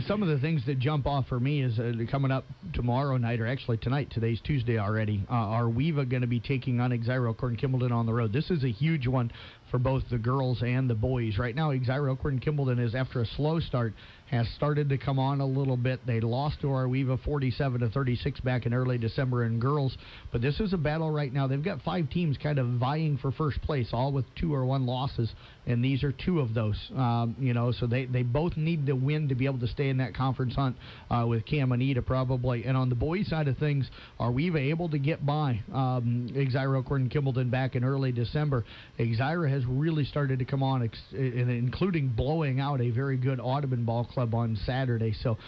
some of the things that jump off for me is coming up tomorrow night, or actually tonight. Today's Tuesday already. Are Weeva going to be taking on Exira Elkhorn Kimballton on the road? This is a huge one for both the girls and the boys. Right now, Exira Elkhorn Kimballton is, after a slow start, has started to come on a little bit. They lost to Arweeva 47-36 back in early December in girls, but this is a battle right now. They've got 5 teams kind of vying for first place, all with 2 or 1 losses, and these are 2 of those. So they both need to win to be able to stay in that conference hunt with Cam and Ida probably. And on the boys' side of things, Arweeva able to get by Exira Elkhorn Kimballton back in early December? Exira has really started to come on, including blowing out a very good Audubon ball club on Saturday. So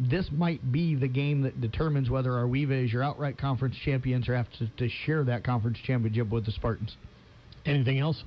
this might be the game that determines whether Arweeva is your outright conference champions or have to share that conference championship with the Spartans. Anything else?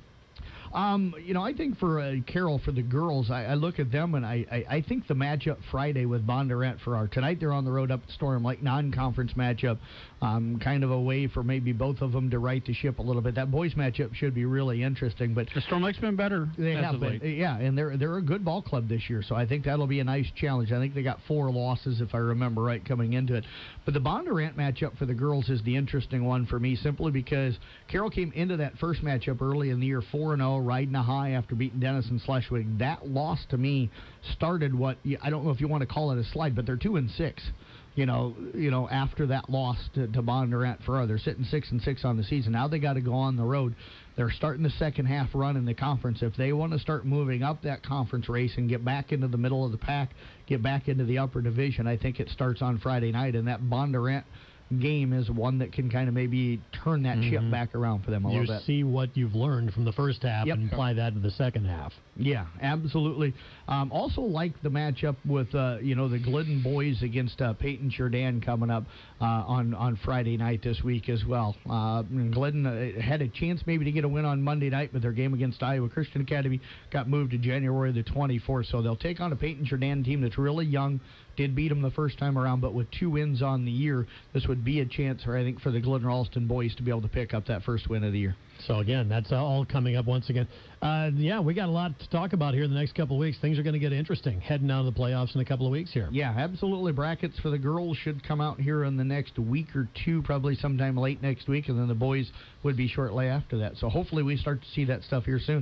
I think for Carroll, for the girls, I look at them, and I think the matchup Friday with Bondurant for tonight, they're on the road up at Storm Lake, non-conference matchup, kind of a way for maybe both of them to right the ship a little bit. That boys matchup should be really interesting. But the Storm Lake's been better. They have been, yeah, and they're a good ball club this year, so I think that'll be a nice challenge. I think they got 4 losses, if I remember right, coming into it. But the Bondurant matchup for the girls is the interesting one for me, simply because Carroll came into that first matchup early in the year 4-0, riding a high after beating Denison Schleswig. That loss to me started what, I don't know if you want to call it a slide, but they're 2-6. After that loss to Bondurant for they're sitting 6-6 on the season. Now they got to go on the road. They're starting the second half run in the conference. If they want to start moving up that conference race and get back into the middle of the pack, get back into the upper division, I think it starts on Friday night, and that Bondurant game is one that can kind of maybe turn that ship back around for them a little bit. You see what you've learned from the first half and apply that to the second half. Yeah, absolutely. Also like the matchup with the Glidden boys against Peyton Jourdan coming up on Friday night this week as well. Glidden had a chance maybe to get a win on Monday night, but their game against Iowa Christian Academy got moved to January the 24th. So they'll take on a Peyton Jourdan team that's really young. Did beat them the first time around, but with 2 wins on the year, this would be a chance, I think, for the Glidden Ralston boys to be able to pick up that first win of the year. So, again, that's all coming up once again. We got a lot to talk about here in the next couple of weeks. Things are going to get interesting heading out of the playoffs in a couple of weeks here. Yeah, absolutely. Brackets for the girls should come out here in the next week or 2, probably sometime late next week, and then the boys would be shortly after that. So hopefully we start to see that stuff here soon.